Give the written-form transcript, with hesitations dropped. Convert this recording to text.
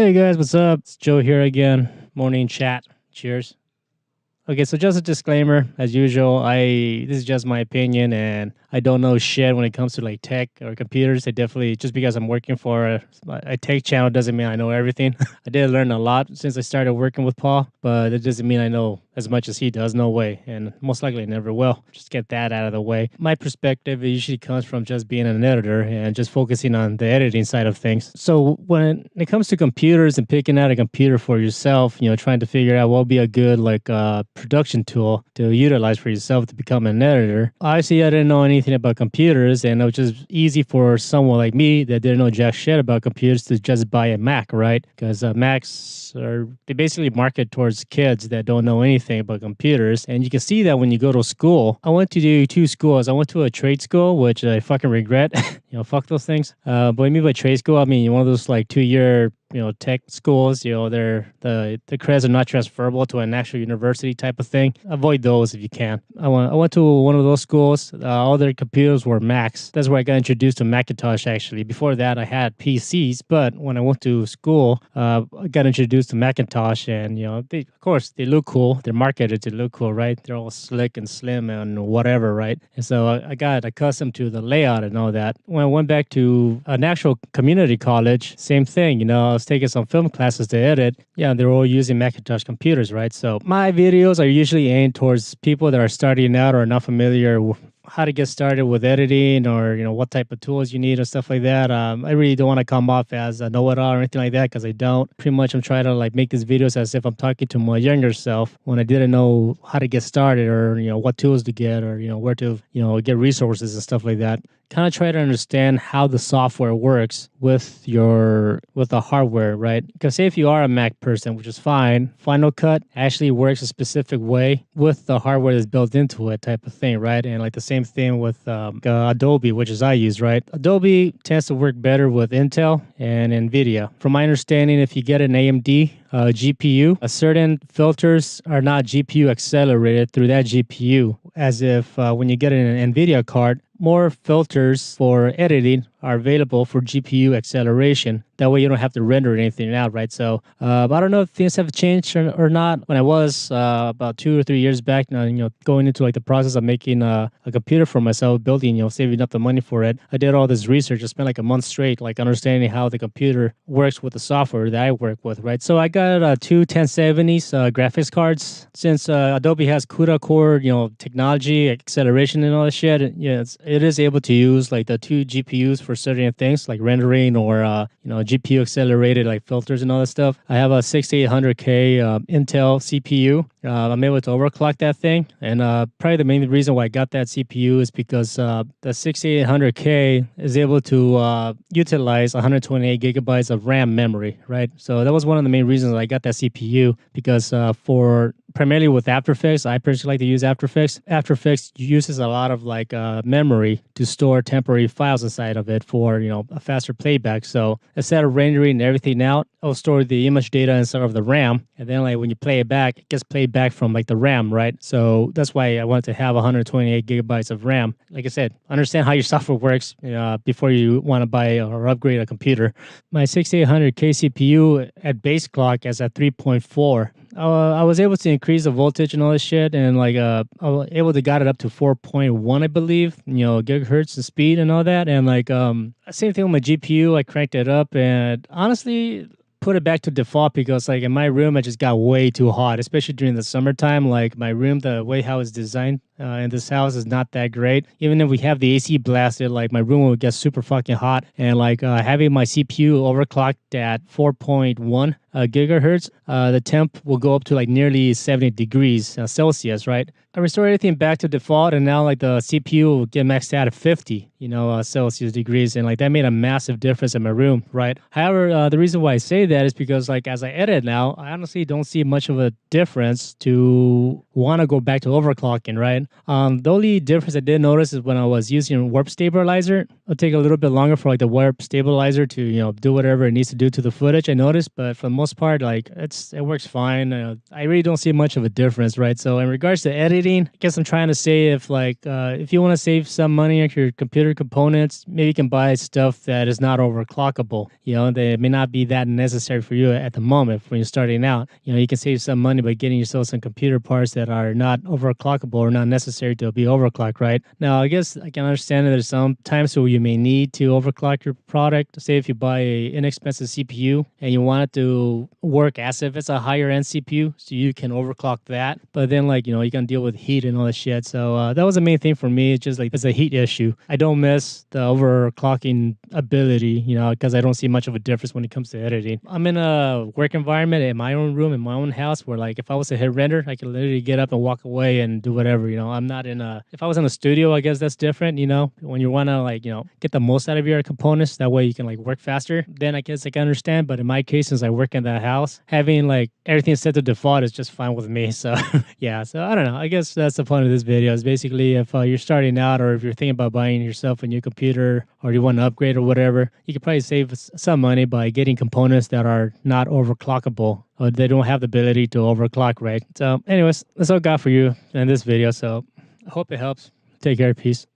Hey guys, what's up? It's Joe here again. Morning chat. Cheers. Okay, so just a disclaimer, as usual, I this is just my opinion, and I don't know shit when it comes to like tech or computers. I definitely just because I'm working for a tech channel doesn't mean I know everything. I did learn a lot since I started working with Paul, but it doesn't mean I know as much as he does. No way, and most likely I never will. Just get that out of the way. My perspective usually comes from just being an editor and just focusing on the editing side of things. So when it comes to computers and picking out a computer for yourself, trying to figure out what would be a good production tool to utilize for yourself to become an editor. Obviously, I didn't know anything about computers, and it was just easy for someone like me that didn't know jack shit about computers to just buy a Mac, right? Because Macs they basically market towards kids that don't know anything about computers, and you can see that when you go to school. I went to do two schools. I went to a trade school, which I fucking regret. Fuck those things. But what I mean by trade school, I mean one of those like 2 year tech schools, they're the credits are not transferable to an actual university type of thing. Avoid those if you can. I went to one of those schools. All their computers were Macs. That's where I got introduced to Macintosh, actually. Before that, I had PCs, but when I went to school, I got introduced to Macintosh, and of course, they look cool. They're marketed to look cool, right? They're all slick and slim and whatever, right? And so I got accustomed to the layout and all that. When I went back to an actual community college, same thing, I was taking some film classes to edit. Yeah, they're all using Macintosh computers, right? So my videos are usually aimed towards people that are starting out or not familiar with how to get started with editing, or what type of tools you need or stuff like that. I really don't want to come off as a know-it-all or anything like that, because I don't. Pretty much I'm trying to make these videos as if I'm talking to my younger self when I didn't know how to get started, or what tools to get, or where to get resources and stuff like that. Kind of try to understand how the software works with the hardware, right? Because say if you are a Mac person, which is fine, Final Cut actually works a specific way with the hardware that's built into it, type of thing, right? And like the same thing with Adobe, which is I use, right? Adobe tends to work better with Intel and NVIDIA. From my understanding, if you get an AMD GPU, certain filters are not GPU accelerated through that GPU, as if when you get an NVIDIA card, more filters for editing are available for GPU acceleration. That way you don't have to render anything out, right? So I don't know if things have changed or not. When I was about 2 or 3 years back now, going into the process of making a computer for myself, building, saving up the money for it, I did all this research. I spent a month straight understanding how the computer works with the software that I work with, right? So I got two 1070s graphics cards. Since Adobe has CUDA core, technology, acceleration and all that shit, it is able to use the two GPUs for certain things like rendering or GPU accelerated filters and all that stuff. I have a 6800K Intel CPU. I'm able to overclock that thing, and probably the main reason why I got that CPU is because the 6800K is able to utilize 128 gigabytes of RAM memory, right? So that was one of the main reasons I got that CPU, because for primarily with After Effects, I personally like to use After Effects. After Effects uses a lot of memory to store temporary files inside of it for a faster playback. So instead of rendering everything out, I'll store the image data inside of the RAM, and then when you play it back, it gets played back from the RAM, right? So that's why I wanted to have 128 gigabytes of RAM. Like I said, understand how your software works before you want to buy or upgrade a computer. My 6800K CPU at base clock is at 3.4. I was able to increase the voltage and all this shit, and I was able to got it up to 4.1, I believe, gigahertz and speed and all that. And same thing with my GPU, I cranked it up, and honestly put it back to default, because in my room it just got way too hot, especially during the summertime. My room, the way how it's designed in this house is not that great. Even if we have the AC blasted, my room will get super fucking hot, and having my CPU overclocked at 4.1 gigahertz, the temp will go up to nearly 70 degrees Celsius, right? I restored everything back to default, and now the CPU will get maxed out at 50 Celsius degrees, and that made a massive difference in my room, right? However, the reason why I say that is because as I edit now, I honestly don't see much of a difference to want to go back to overclocking, right? The only difference I did notice is when I was using warp stabilizer. It'll take a little bit longer for like the warp stabilizer to do whatever it needs to do to the footage. I noticed, but for the most part, like it works fine. I really don't see much of a difference, right? So in regards to editing, I guess I'm trying to say if you want to save some money on your computer components, maybe you can buy stuff that is not overclockable. They may not be that necessary for you at the moment when you're starting out. You can save some money by getting yourself some computer parts that are not overclockable or not necessary to be overclocked, right? Now, I guess I can understand that there's some times where you may need to overclock your product. Say if you buy an inexpensive CPU and you want it to work as if it's a higher end CPU, so you can overclock that. But then you can deal with heat and all that shit. So that was the main thing for me. It's just like it's a heat issue. I don't miss the overclocking ability, because I don't see much of a difference when it comes to editing. I'm in a work environment in my own room, in my own house, where if I was to hit render, I could literally get up and walk away and do whatever. I'm not if I was in a studio, I guess that's different. When you want to get the most out of your components, that way you can work faster. Then I guess I can understand. But in my case, since I work in the house, having everything set to default is just fine with me. So yeah, so I don't know. I guess that's the point of this video. Is basically if you're starting out or if you're thinking about buying yourself a new computer or you want to upgrade or whatever, you could probably save some money by getting components that are not overclockable. Or they don't have the ability to overclock, right? So anyways, that's all I got for you in this video. So I hope it helps. Take care. Peace.